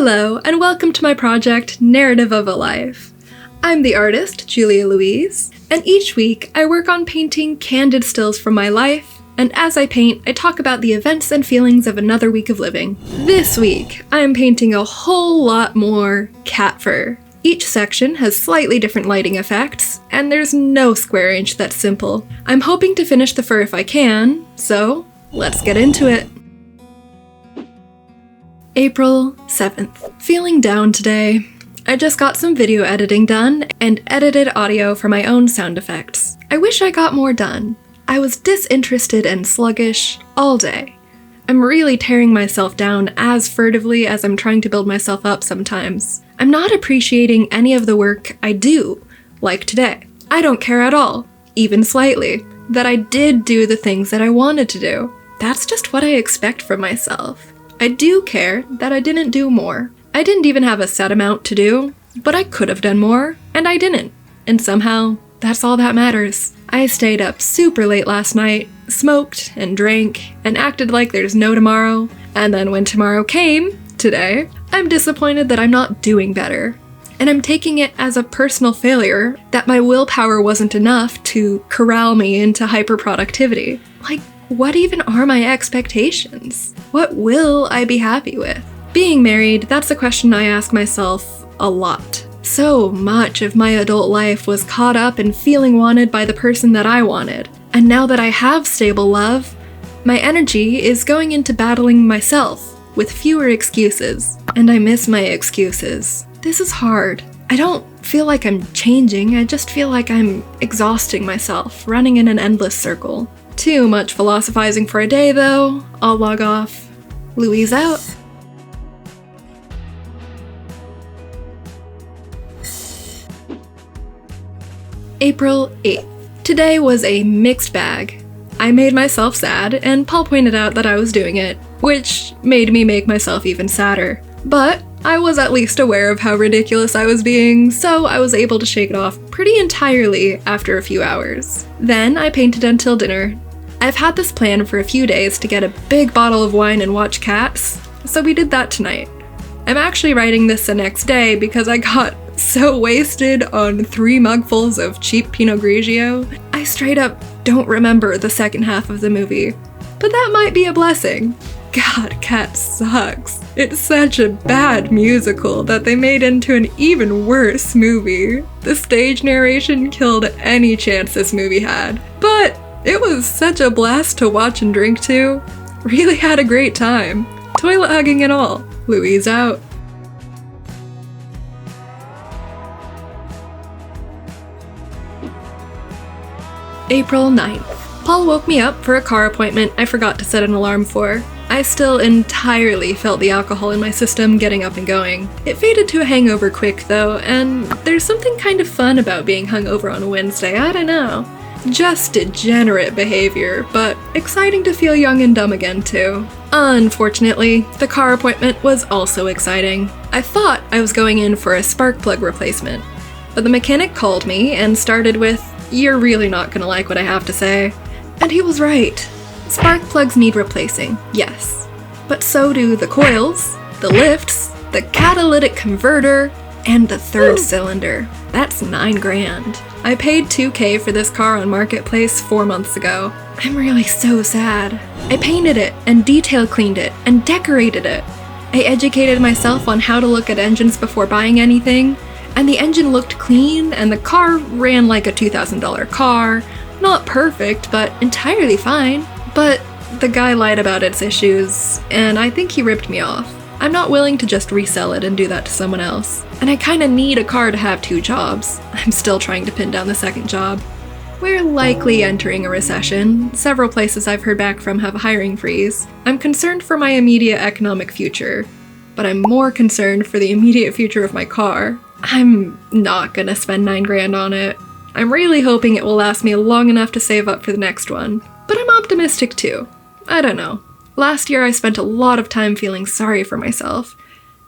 Hello, and welcome to my project, Narrative of a Life. I'm the artist, Julia Louise, and each week I work on painting candid stills from my life, and as I paint, I talk about the events and feelings of another week of living. This week, I am painting a whole lot more cat fur. Each section has slightly different lighting effects, and there's no square inch that's simple. I'm hoping to finish the fur if I can, so let's get into it. April 7th. Feeling down today. I just got some video editing done and edited audio for my own sound effects. I wish I got more done. I was disinterested and sluggish all day. I'm really tearing myself down as furtively as I'm trying to build myself up sometimes. I'm not appreciating any of the work I do, like today. I don't care at all, even slightly, that I did do the things that I wanted to do. That's just what I expect from myself. I do care that I didn't do more. I didn't even have a set amount to do, but I could have done more, and I didn't. And somehow, that's all that matters. I stayed up super late last night, smoked and drank, and acted like there's no tomorrow. And then when tomorrow came, today, I'm disappointed that I'm not doing better. And I'm taking it as a personal failure that my willpower wasn't enough to corral me into hyperproductivity. Like, what even are my expectations? What will I be happy with? Being married, that's a question I ask myself a lot. So much of my adult life was caught up in feeling wanted by the person that I wanted. And now that I have stable love, my energy is going into battling myself with fewer excuses. And I miss my excuses. This is hard. I don't feel like I'm changing, I just feel like I'm exhausting myself, running in an endless circle. Too much philosophizing for a day, though. I'll log off. Louise out. April 8th. Today was a mixed bag. I made myself sad, and Paul pointed out that I was doing it, which made me make myself even sadder. But I was at least aware of how ridiculous I was being, so I was able to shake it off pretty entirely after a few hours. Then I painted until dinner. I've had this plan for a few days to get a big bottle of wine and watch cats, so we did that tonight. I'm actually writing this the next day because I got so wasted on 3 mugfuls of cheap Pinot Grigio, I straight up don't remember the second half of the movie. But that might be a blessing. God, Cats sucks. It's such a bad musical that they made into an even worse movie. The stage narration killed any chance this movie had. But it was such a blast to watch and drink to. Really had a great time. Toilet hugging and all. Louise out. April 9th. Paul woke me up for a car appointment I forgot to set an alarm for. I still entirely felt the alcohol in my system getting up and going. It faded to a hangover quick though, and there's something kind of fun about being hungover on a Wednesday, I don't know. Just degenerate behavior, but exciting to feel young and dumb again too. Unfortunately, the car appointment was also exciting. I thought I was going in for a spark plug replacement, but the mechanic called me and started with, "You're really not gonna like what I have to say." And he was right. Spark plugs need replacing, yes. But so do the coils, the lifts, the catalytic converter, and the third cylinder. That's $9,000. I paid $2,000 for this car on Marketplace 4 months ago. I'm really so sad. I painted it and detail cleaned it and decorated it. I educated myself on how to look at engines before buying anything, and the engine looked clean and the car ran like a $2,000 car. Not perfect, but entirely fine. But the guy lied about its issues, and I think he ripped me off. I'm not willing to just resell it and do that to someone else. And I kinda need a car to have 2 jobs. I'm still trying to pin down the second job. We're likely entering a recession. Several places I've heard back from have a hiring freeze. I'm concerned for my immediate economic future, but I'm more concerned for the immediate future of my car. I'm not gonna spend $9,000 on it. I'm really hoping it will last me long enough to save up for the next one. But I'm optimistic too. I don't know. Last year I spent a lot of time feeling sorry for myself,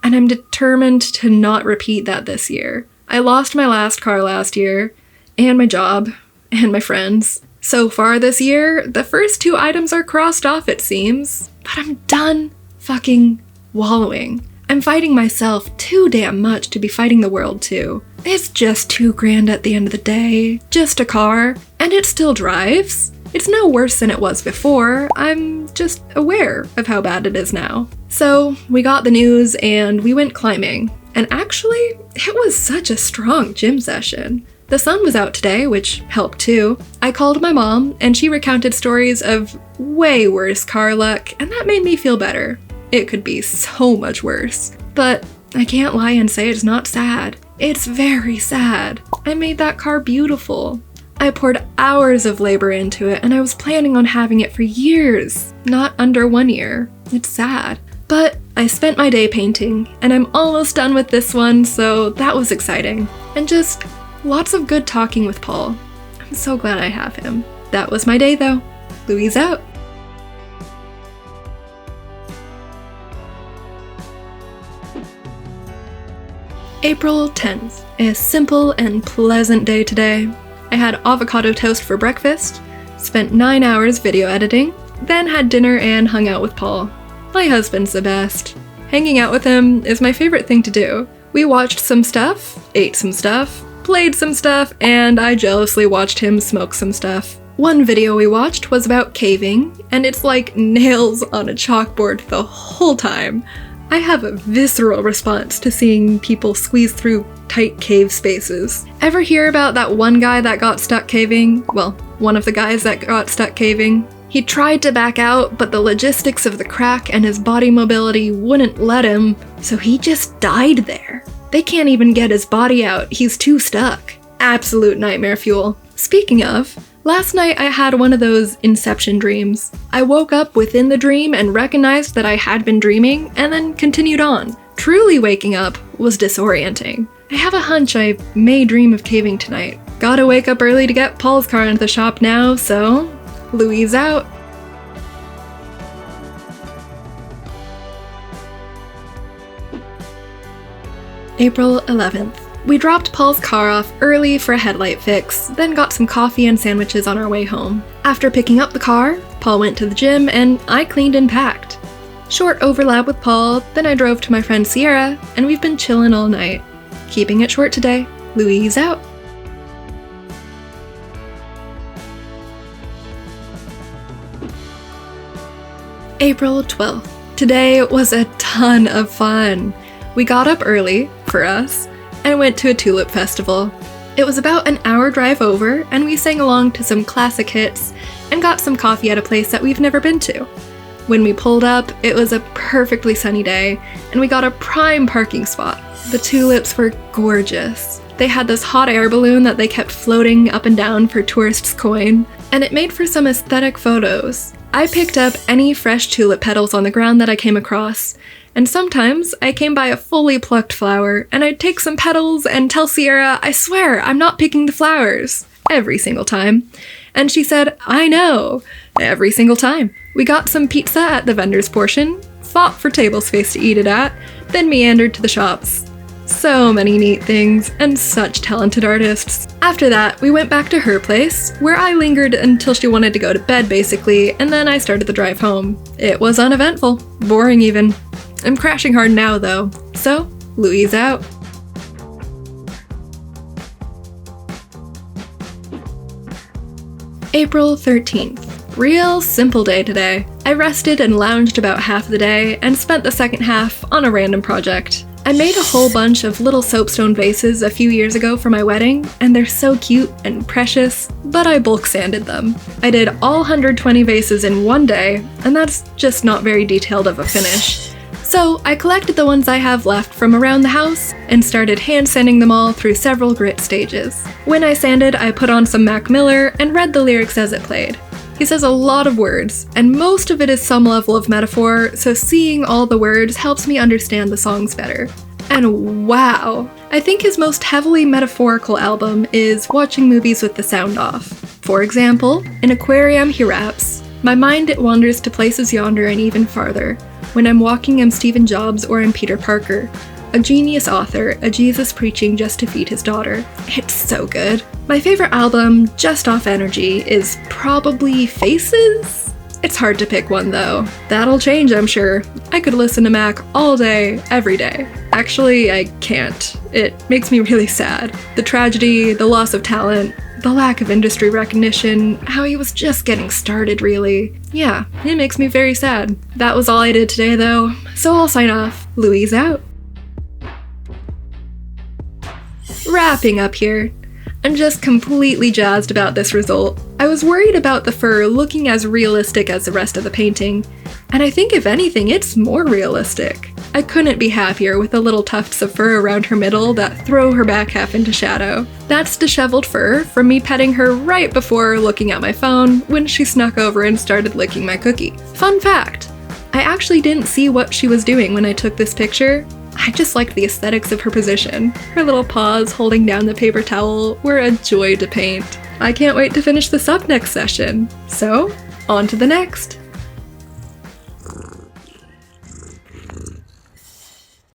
and I'm determined to not repeat that this year. I lost my last car last year, and my job, and my friends. So far this year, the first 2 items are crossed off it seems, but I'm done fucking wallowing. I'm fighting myself too damn much to be fighting the world too. It's just $2,000 at the end of the day, just a car, and it still drives. It's no worse than it was before, I'm just aware of how bad it is now. So we got the news and we went climbing, and actually, it was such a strong gym session. The sun was out today, which helped too. I called my mom and she recounted stories of way worse car luck, and that made me feel better. It could be so much worse. But I can't lie and say it's not sad. It's very sad. I made that car beautiful. I poured hours of labor into it, and I was planning on having it for years, not under 1 year. It's sad. But I spent my day painting, and I'm almost done with this one, so that was exciting. And just lots of good talking with Paul. I'm so glad I have him. That was my day though. Louise out. April 10th. A simple and pleasant day today. I had avocado toast for breakfast, spent 9 hours video editing, then had dinner and hung out with Paul. My husband's the best. Hanging out with him is my favorite thing to do. We watched some stuff, ate some stuff, played some stuff, and I jealously watched him smoke some stuff. One video we watched was about caving, and it's like nails on a chalkboard the whole time. I have a visceral response to seeing people squeeze through tight cave spaces. Ever hear about that one guy that got stuck caving? Well, one of the guys that got stuck caving. He tried to back out, but the logistics of the crack and his body mobility wouldn't let him, so he just died there. They can't even get his body out, he's too stuck. Absolute nightmare fuel. Speaking of, last night I had one of those inception dreams. I woke up within the dream and recognized that I had been dreaming, and then continued on. Truly waking up was disorienting. I have a hunch I may dream of caving tonight. Gotta wake up early to get Paul's car into the shop now, so Louise out. April 11th. We dropped Paul's car off early for a headlight fix, then got some coffee and sandwiches on our way home. After picking up the car, Paul went to the gym and I cleaned and packed. Short overlap with Paul, then I drove to my friend Sierra, and we've been chillin' all night. Keeping it short today. Louise out. April 12th. Today was a ton of fun. We got up early, for us, and went to a tulip festival. It was about an hour drive over, and we sang along to some classic hits and got some coffee at a place that we've never been to. When we pulled up, it was a perfectly sunny day, and we got a prime parking spot. The tulips were gorgeous. They had this hot air balloon that they kept floating up and down for tourists' coin, and it made for some aesthetic photos. I picked up any fresh tulip petals on the ground that I came across, and sometimes I came by a fully plucked flower, and I'd take some petals and tell Sierra, I swear, I'm not picking the flowers. Every single time. And she said, I know. Every single time. We got some pizza at the vendor's portion, fought for table space to eat it at, then meandered to the shops. So many neat things, and such talented artists. After that, we went back to her place, where I lingered until she wanted to go to bed basically, and then I started the drive home. It was uneventful, boring even. I'm crashing hard now though, so Louise out. April 13th. Real simple day today. I rested and lounged about half the day and spent the second half on a random project. I made a whole bunch of little soapstone vases a few years ago for my wedding, and they're so cute and precious, but I bulk sanded them. I did all 120 vases in one day, and that's just not very detailed of a finish. So I collected the ones I have left from around the house and started hand sanding them all through several grit stages. When I sanded, I put on some Mac Miller and read the lyrics as it played. He says a lot of words, and most of it is some level of metaphor, so seeing all the words helps me understand the songs better. And wow! I think his most heavily metaphorical album is Watching Movies with the Sound Off. For example, in Aquarium he raps, "My mind it wanders to places yonder and even farther. When I'm walking I'm Stephen Jobs or I'm Peter Parker. A genius author, a Jesus preaching just to feed his daughter." It's so good. My favorite album, just off energy, is probably Faces? It's hard to pick one though. That'll change, I'm sure. I could listen to Mac all day, every day. Actually, I can't. It makes me really sad. The tragedy, the loss of talent, the lack of industry recognition, how he was just getting started, really. Yeah, it makes me very sad. That was all I did today, though, so I'll sign off. Louise out. Wrapping up here. I'm just completely jazzed about this result. I was worried about the fur looking as realistic as the rest of the painting, and I think if anything, it's more realistic. I couldn't be happier with the little tufts of fur around her middle that throw her back half into shadow. That's disheveled fur from me petting her right before looking at my phone when she snuck over and started licking my cookie. Fun fact, I actually didn't see what she was doing when I took this picture. I just liked the aesthetics of her position. Her little paws holding down the paper towel were a joy to paint. I can't wait to finish this up next session. So, on to the next.